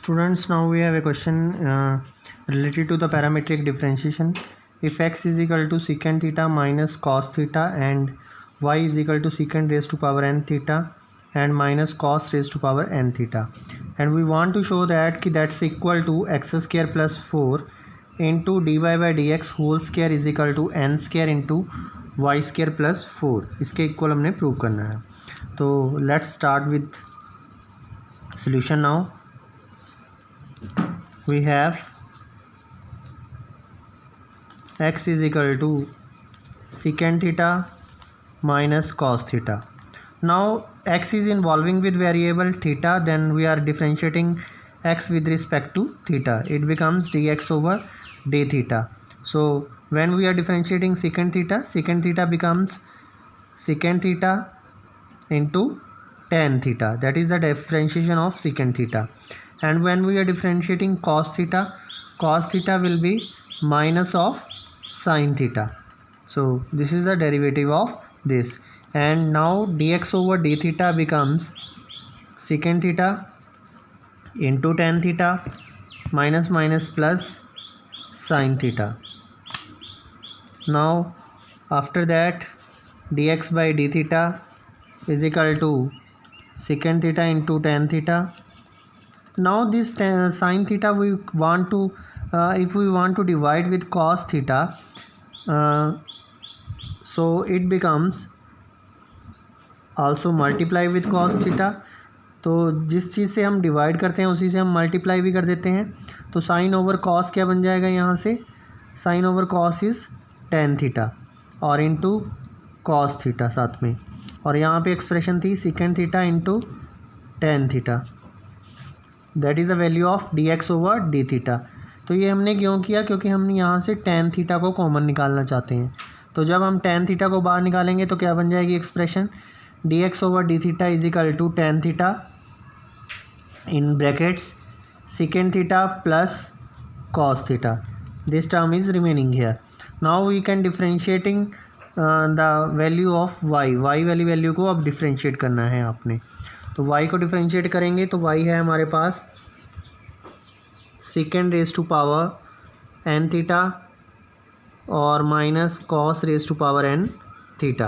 Students, now we have a question related to the parametric differentiation. If x is equal to secant theta minus cos theta and y is equal to secant raised to power n theta and minus cos raised to power n theta, and we want to show that that's equal to x square plus 4 into dy by dx whole square is equal to n square into y square plus 4. इसके equal हमने prove करना है. तो let's start with solution now. We have x is equal to secant theta minus cos theta. Now x is involving with variable theta, then we are differentiating x with respect to theta. It becomes dx over d theta. So when we are differentiating secant theta becomes secant theta into tan theta. That is the differentiation of secant theta. And when we are differentiating cos theta will be minus of sin theta. So this is the derivative of this, and now dx over d theta becomes secant theta into tan theta minus minus plus sin theta. Now after that dx by d theta is equal to secant theta into tan theta. Now this sin theta we want to if we want to divide with cos theta, so it becomes also multiply with cos theta. तो जिस चीज़ से हम divide करते हैं उसी से हम multiply भी कर देते हैं. तो साइन ओवर कॉस क्या बन जाएगा यहाँ से, sine over cos is tan theta और इंटू कॉस थीटा साथ में, और यहाँ पे एक्सप्रेशन थी second theta into tan theta. That is the value of d x over d theta. तो ये हमने क्यों किया, क्योंकि हम यहाँ से टेन थीटा को कॉमन निकालना चाहते हैं. तो जब हम टेन थीटा को बाहर निकालेंगे तो क्या बन जाएगी expression, d x over d theta is equal to tan theta in brackets second theta plus cos theta. This term is remaining here. Now we can differentiating the value of y वाली value को अब differentiate करना है आपने. तो y को differentiate करेंगे तो y है हमारे पास second raise to power n theta और minus cos raise to power n theta.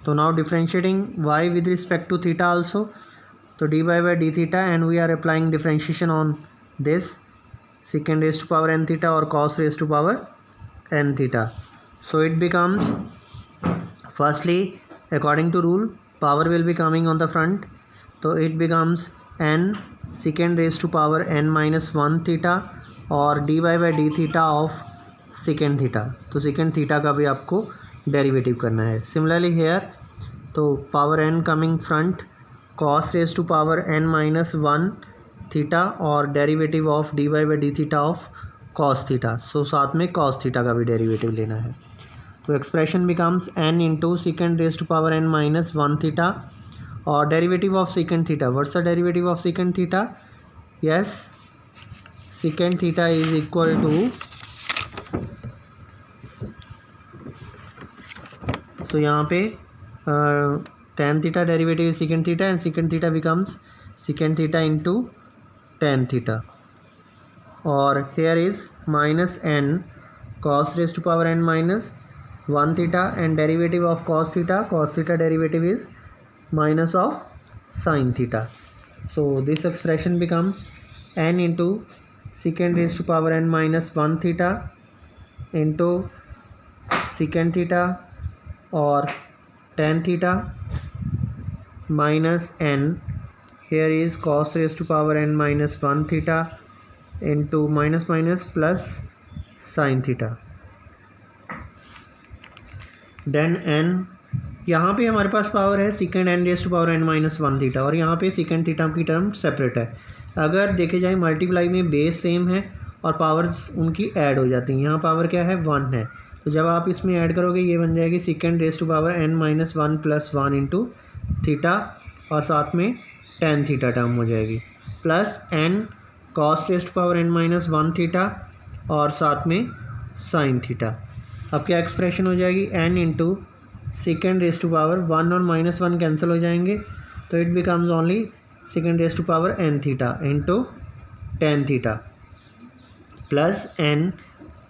तो now differentiating y with respect to theta also. तो d by d theta and we are applying differentiation on this second raise to power n theta और cos raise to power n theta. So it becomes firstly according to rule power will be coming on the front. तो it becomes n second raise to power n minus one theta और d by d theta of second theta. तो second theta का भी आपको derivative करना है. Similarly here तो power n coming front, cos raise to power n minus one theta और derivative of d by d theta of cos theta. So साथ में कॉस थीटा का भी डेरिवेटिव लेना है. तो expression becomes n into second raise to power n minus one theta और derivative of second theta. What's the derivative of second theta, yes second theta is equal to, so यहाँ पे tan theta derivative is second theta and second theta becomes second theta into tan theta और here is minus n cos raise to power n minus one theta and derivative of cos theta derivative is minus of sin theta. So this expression becomes n into secant raised to power n minus 1 theta into secant theta or tan theta minus n, here is cos raised to power n minus 1 theta into minus minus plus sin theta. Then n, यहाँ पे हमारे पास power है second n raise to power n minus one theta और यहाँ पे second theta की term separate है. अगर देखे जाए मल्टीप्लाई में बेस सेम है और पावर्स उनकी ऐड हो जाती हैं. यहाँ पावर क्या है, वन है. तो जब आप इसमें ऐड करोगे ये बन जाएगी second raise to power n minus one plus one into theta और साथ में टेन थीटा टर्म हो जाएगी plus n cos raise to power n minus one theta और साथ में साइन थीटा. अब क्या एक्सप्रेशन हो जाएगी, n into second raise to power one और माइनस वन कैंसिल हो जाएंगे तो it becomes only second raise to power n theta into tan theta plus n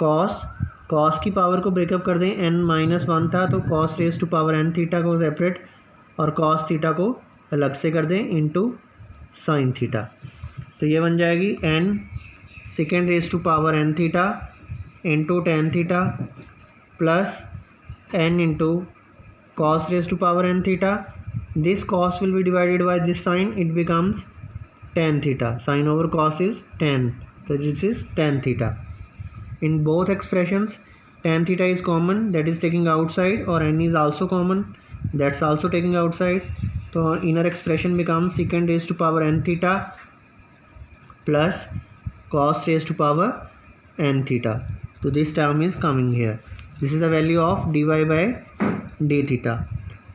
cos की पावर को ब्रेकअप कर दें, n-1 था तो cos raise to power n theta को सेपरेट और कॉस थीटा को अलग से कर दें इंटू साइन थीटा। तो ये बन जाएगी n second raise to power n theta into tan theta plus n into cos raise to power n theta. This cos will be divided by this sin, it becomes tan theta. Sin over cos is tan, so this is tan theta. In both expressions tan theta is common, that is taking outside, or n is also common, that's also taking outside. So inner expression becomes secant raised to power n theta plus cos raised to power n theta. So this term is coming here. This is the value of dy by d theta.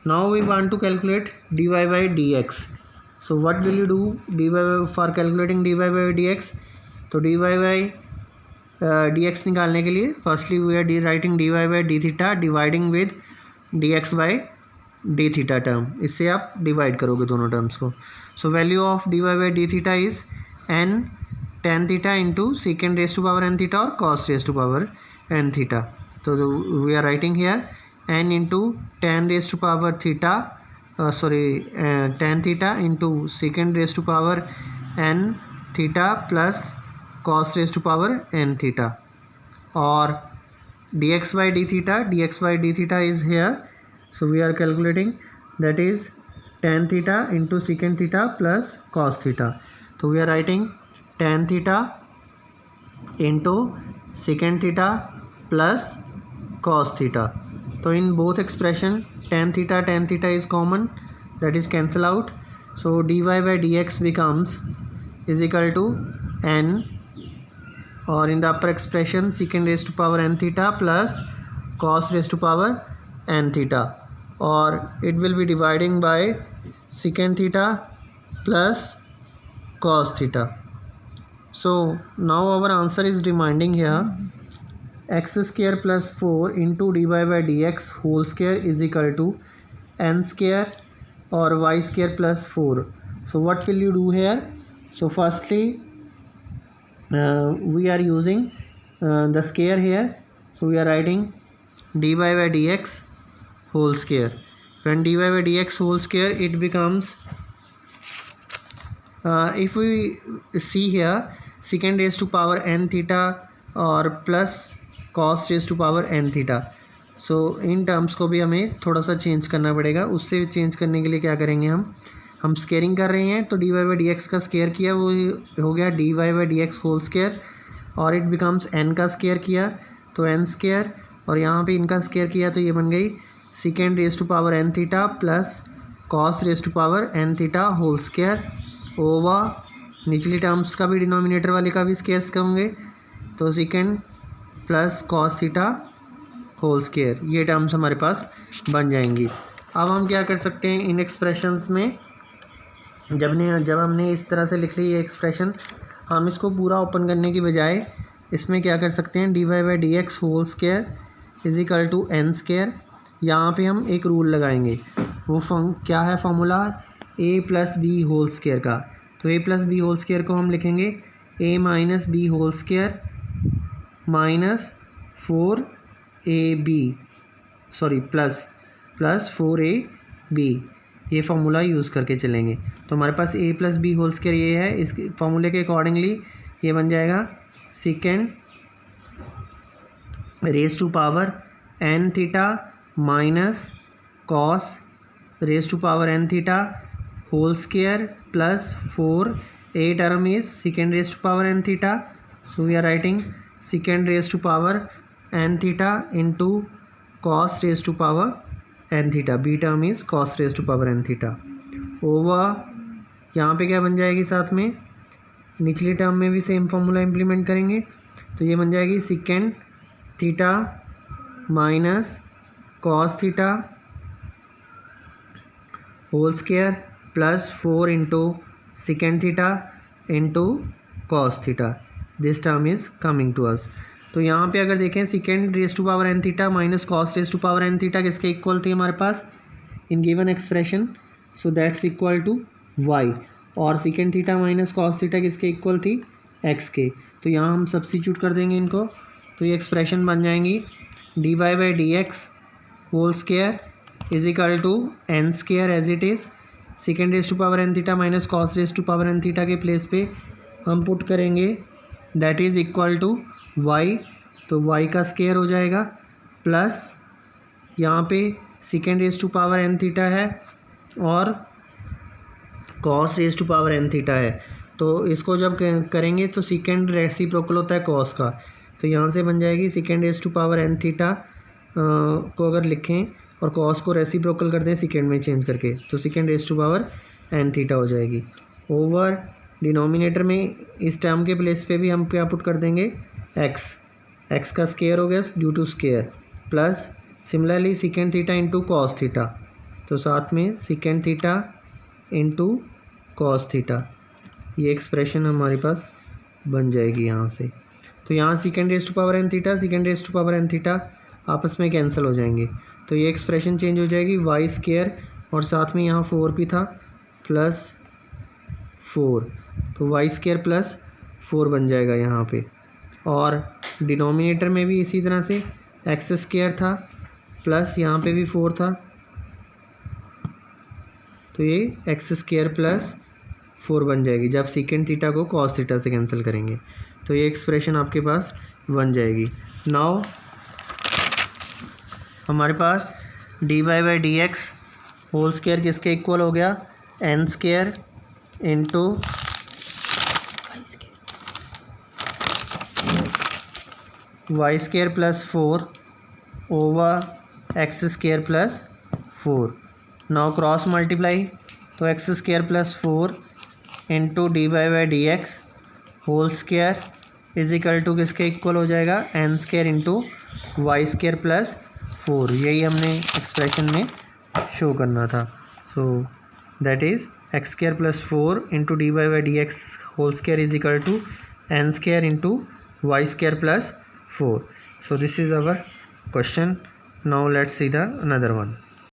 Now we want to calculate dy by dx. So what will you do for calculating dy by dx? तो dy by dx निकालने के लिए firstly we are writing dy by d theta dividing with dx by d theta term. इससे आप divide करोगे दोनों terms को. So value of dy by d theta is n tan theta into second raise to power n theta और cos raise to power n theta. तो we are writing here n into tan raise to power theta tan theta into second raise to power n theta plus cos raise to power n theta और dx by d theta is here. So we are calculating that is tan theta into secant theta plus cos theta. So we are writing tan theta into secant theta plus cos theta. So in both expression tan theta is common, that is cancel out. So dy by dx becomes is equal to n, or in the upper expression secant raised to power n theta plus cos raised to power n theta, or it will be dividing by secant theta plus cos theta. So now our answer is reminding here x square plus 4 into dy by dx whole square is equal to n square or y square plus 4. So what will you do here? So firstly we are using the square here, so we are writing dy by dx whole square. When dy by dx whole square, it becomes if we see here secant raised to power n theta और plus cos raised to power n theta. So in terms को भी हमें थोड़ा सा change करना पड़ेगा. उससे change करने के लिए क्या करेंगे, हम स्केयरिंग कर रहे हैं तो dy by dx का स्केयर किया वो हो गया dy by dx whole square, और इट बिकम्स n का स्केयर किया तो n स्केयर, और यहाँ पे इनका स्केयर किया तो ये बन गई second raise to power n theta plus cos raise to power n theta whole square over निचली टर्म्स का भी डिनोमिनेटर वाले का भी स्केयर्स होंगे तो second plus cos theta whole square. ये टर्म्स हमारे पास बन जाएंगी. अब हम क्या कर सकते हैं इन एक्सप्रेशंस में, जब हमने इस तरह से लिख ली ये एक्सप्रेशन, हम इसको पूरा ओपन करने की बजाय इसमें क्या कर सकते हैं dy by dx whole square is equal to n square. यहाँ पे हम एक रूल लगाएंगे, वो क्या है formula a plus b whole square का. तो a plus b whole square को हम लिखेंगे a minus b whole square minus 4ab plus 4ab. ये फार्मूला यूज़ करके चलेंगे तो हमारे पास a plus b whole square ये है. इस फार्मूले के अकॉर्डिंगली ये बन जाएगा second raise to power n theta minus cos raise to power n theta whole square plus 4a term is second raise to power n theta. So we are writing second raise to power n theta into cos raise to power n theta. B term is cos raise to power n theta over यहाँ पे क्या बन जाएगी, साथ में निचली term में भी सेम फार्मूला इम्प्लीमेंट करेंगे तो ये बन जाएगी second theta minus cos theta whole square plus 4 into second theta into cos theta. This term is coming to us. तो यहाँ पे अगर देखें second raise to power n theta minus cos raise to power n theta किसके equal थी हमारे पास in given expression. So that's equal to y. और second theta minus cos theta किसके इक्वल थी एक्स के। तो यहाँ हम सब्स्टिट्यूट कर देंगे इनको, तो ये एक्सप्रेशन बन जाएंगी dy by d x whole square is equal to n square as it is, second raise to power n theta minus cos raise to power n theta के प्लेस पे हम पुट करेंगे that is equal to y, तो y का square हो जाएगा plus यहाँ पे second raise to power n theta है और cos raise to power n theta है। तो इसको जब करेंगे तो सेकेंड रेसिप्रोकल होता है कॉस का, तो यहाँ से बन जाएगी second raise to power n theta को अगर लिखें और कॉस को रेसिप्रोकल कर दें सेकेंड में चेंज करके, तो second raise to power n theta हो जाएगी। ओवर डिनोमिनेटर में इस टर्म के प्लेस पे भी हम क्या पुट कर देंगे एक्स, एक्स का स्केयर हो गया due to square, plus similarly second theta into cos theta, तो साथ में second theta into cos theta, ये एक्सप्रेशन हमारे पास बन जाएगी यहाँ से। तो यहाँ second raise to power n theta second raise to power n theta आपस में कैंसिल हो जाएंगे, तो ये एक्सप्रेशन चेंज हो जाएगी वाई स्केयर और साथ में यहाँ 4 भी था प्लस 4, तो वाई स्केयर प्लस 4 बन जाएगा यहाँ पे। और डिनोमिनेटर में भी इसी तरह से एक्स स्केयर था प्लस यहाँ पे भी 4 था, तो ये एक्स स्केयर प्लस 4 बन जाएगी जब सेकेंड थीटा को कॉस थीटा से कैंसिल करेंगे, तो ये एक्सप्रेशन आपके पास बन जाएगी। नाउ हमारे पास d y by d x whole square किसके इक्वल हो गया n square into y square plus 4 over x square plus 4। Now cross multiply, तो x square plus 4 into d y by d x whole square is equal to किसके equal हो जाएगा n square into y square plus 4, यही हमने expression में show करना था। So that is x square plus 4 into d y by d x whole square is equal to n square into y square plus 4. So this is our question. Now let's see the another one.